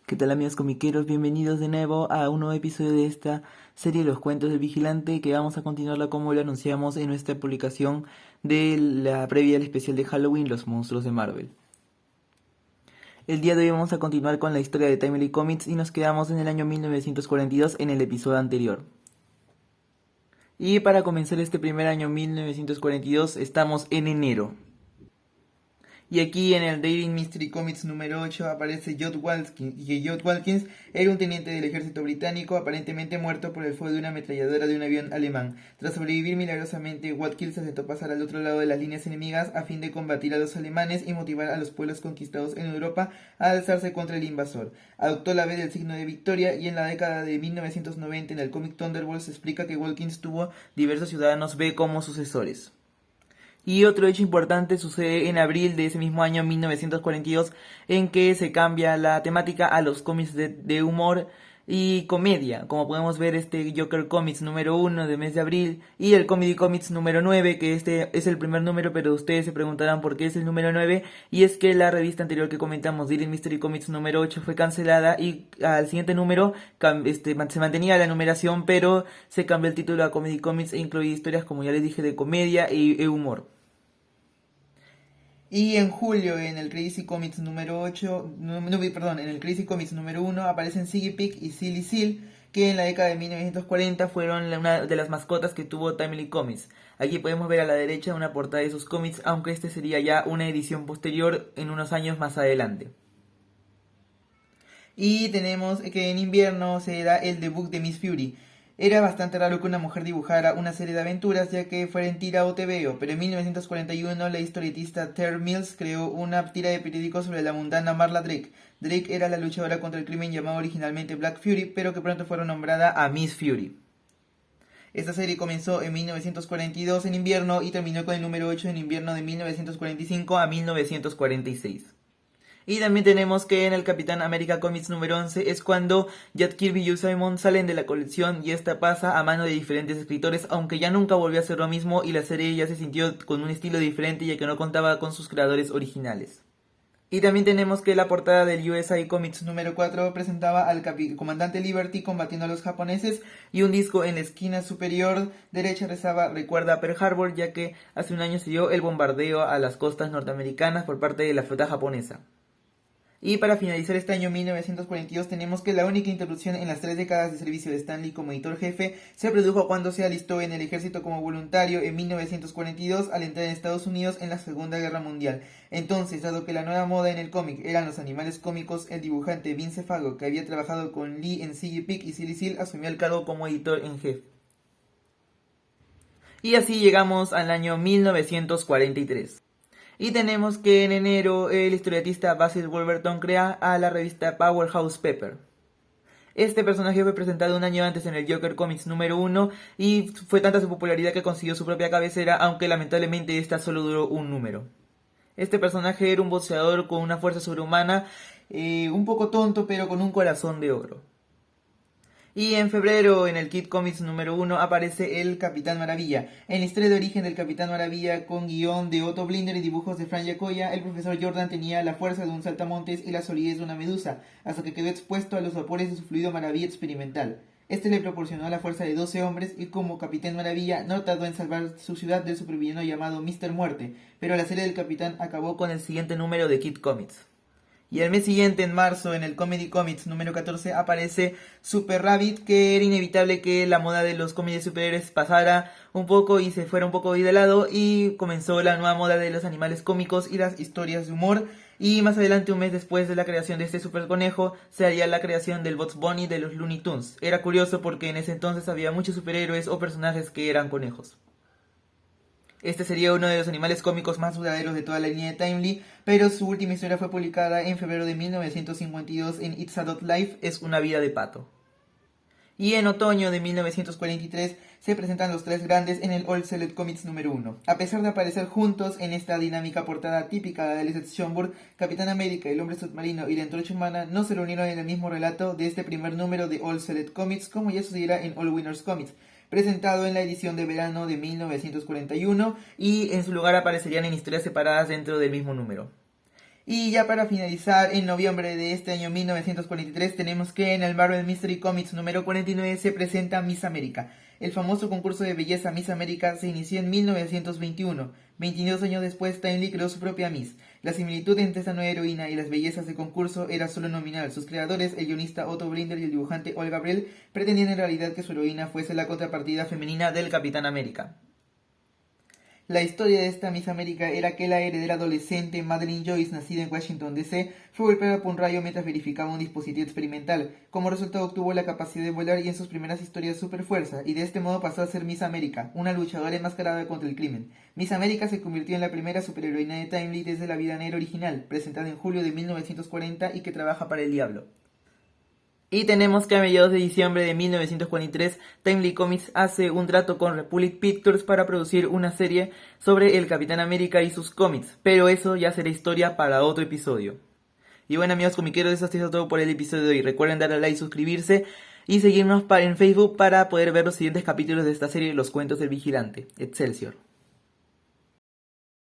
¿Qué tal amigos comiqueros? Bienvenidos de nuevo a un nuevo episodio de esta serie Los Cuentos del Vigilante, que vamos a continuarla como lo anunciamos en nuestra publicación de la previa al especial de Halloween, Los Monstruos de Marvel. El día de hoy vamos a continuar con la historia de Timely Comics y nos quedamos en el año 1942 en el episodio anterior. Y para comenzar este primer año 1942 estamos en enero. Y aquí en el Daily Mystery Comics número 8 aparece Jod Watkins, y que Jod Watkins era un teniente del ejército británico aparentemente muerto por el fuego de una ametralladora de un avión alemán. Tras sobrevivir milagrosamente, Watkins aceptó pasar al otro lado de las líneas enemigas a fin de combatir a los alemanes y motivar a los pueblos conquistados en Europa a alzarse contra el invasor. Adoptó la B del signo de victoria y en la década de 1990 en el cómic Thunderbolt se explica que Watkins tuvo diversos ciudadanos B como sucesores. Y otro hecho importante sucede en abril de ese mismo año 1942, en que se cambia la temática a los cómics de humor y comedia. Como podemos ver, este Joker Comics número 1 de mes de abril y el Comedy Comics número 9, que este es el primer número, pero ustedes se preguntarán por qué es el número 9, y es que la revista anterior que comentamos, Daily Mystery Comics número 8, fue cancelada y al siguiente número se mantenía la numeración, pero se cambió el título a Comedy Comics e incluía historias, como ya les dije, de comedia y humor. Y en julio, en el Crazy Comics número 8, en el Crazy Comics número 1 aparecen Siggy Pig y Silly Seal, que en la década de 1940 fueron una de las mascotas que tuvo Timely Comics. Aquí podemos ver a la derecha una portada de sus cómics, aunque este sería ya una edición posterior en unos años más adelante. Y tenemos que en invierno se da el debut de Miss Fury. Era bastante raro que una mujer dibujara una serie de aventuras, ya que fuera en tira o TVO, pero en 1941 la historietista Terry Mills creó una tira de periódicos sobre la mundana Marla Drake. Drake era la luchadora contra el crimen llamada originalmente Black Fury, pero que pronto fue renombrada a Miss Fury. Esta serie comenzó en 1942 en invierno y terminó con el número 8 en invierno de 1945 a 1946. Y también tenemos que en el Capitán América Comics número 11 es cuando Jack Kirby y Joe Simon salen de la colección y esta pasa a mano de diferentes escritores, aunque ya nunca volvió a ser lo mismo y la serie ya se sintió con un estilo diferente ya que no contaba con sus creadores originales. Y también tenemos que la portada del USA Comics número 4 presentaba al comandante Liberty combatiendo a los japoneses y un disco en la esquina superior derecha rezaba "Recuerda Pearl Harbor", ya que hace un año se dio el bombardeo a las costas norteamericanas por parte de la flota japonesa. Y para finalizar este año 1942 tenemos que la única interrupción en las 3 décadas de servicio de Stan Lee como editor jefe se produjo cuando se alistó en el ejército como voluntario en 1942 al entrar en Estados Unidos en la Segunda Guerra Mundial. Entonces, dado que la nueva moda en el cómic eran los animales cómicos, el dibujante Vince Fago, que había trabajado con Lee en Siggy Pig y Silly Seal, asumió el cargo como editor en jefe. Y así llegamos al año 1943. Y tenemos que en enero el historietista Basil Wolverton crea a la revista Powerhouse Pepper. Este personaje fue presentado un año antes en el Joker Comics número 1 y fue tanta su popularidad que consiguió su propia cabecera, aunque lamentablemente esta solo duró un número. Este personaje era un boxeador con una fuerza sobrehumana, un poco tonto pero con un corazón de oro. Y en febrero, en el Kid Comics número 1, aparece el Capitán Maravilla. En la historia de origen del Capitán Maravilla, con guión de Otto Blinder y dibujos de Frank Giacoia, el profesor Jordan tenía la fuerza de un saltamontes y la solidez de una medusa, hasta que quedó expuesto a los vapores de su fluido maravilla experimental. Este le proporcionó la fuerza de 12 hombres y como Capitán Maravilla no tardó en salvar su ciudad del supervillano llamado Mr. Muerte, pero la serie del Capitán acabó con el siguiente número de Kid Comics. Y el mes siguiente, en marzo, en el Comedy Comics número 14, aparece Super Rabbit, que era inevitable que la moda de los cómics de superhéroes pasara un poco y se fuera un poco de lado, y comenzó la nueva moda de los animales cómicos y las historias de humor. Y más adelante, un mes después de la creación de este super conejo, se haría la creación del Bugs Bunny de los Looney Tunes. Era curioso porque en ese entonces había muchos superhéroes o personajes que eran conejos. Este sería uno de los animales cómicos más duraderos de toda la línea de Timely, pero su última historia fue publicada en febrero de 1952 en It's a Dog Life, Es una vida de pato. Y en otoño de 1943 se presentan los tres grandes en el All Select Comics número 1. A pesar de aparecer juntos en esta dinámica portada típica de Elizabeth Schomburg, Capitán América, El Hombre Submarino y la Antorcha Humana no se reunieron en el mismo relato de este primer número de All Select Comics como ya sucediera en All Winners Comics, presentado en la edición de verano de 1941, y en su lugar aparecerían en historias separadas dentro del mismo número. Y ya para finalizar, en noviembre de este año 1943 tenemos que en el Marvel Mystery Comics número 49 se presenta Miss América. El famoso concurso de belleza Miss América se inició en 1921. 22 años después, Timely creó su propia Miss. La similitud entre esta nueva heroína y las bellezas del concurso era solo nominal. Sus creadores, el guionista Otto Brinder y el dibujante Olga Brell, pretendían en realidad que su heroína fuese la contrapartida femenina del Capitán América. La historia de esta Miss América era que la heredera adolescente Madeline Joyce, nacida en Washington DC, fue golpeada por un rayo mientras verificaba un dispositivo experimental. Como resultado obtuvo la capacidad de volar y en sus primeras historias superfuerza, y de este modo pasó a ser Miss América, una luchadora enmascarada contra el crimen. Miss América se convirtió en la primera superheroína de Timely desde la Vida Negra original, presentada en julio de 1940 y que trabaja para el diablo. Y tenemos que a mediados de diciembre de 1943, Timely Comics hace un trato con Republic Pictures para producir una serie sobre el Capitán América y sus cómics, pero eso ya será historia para otro episodio. Y bueno amigos comiqueros, eso ha sido todo por el episodio de hoy. Recuerden darle a like, suscribirse y seguirnos en Facebook para poder ver los siguientes capítulos de esta serie, Los Cuentos del Vigilante. Excelsior.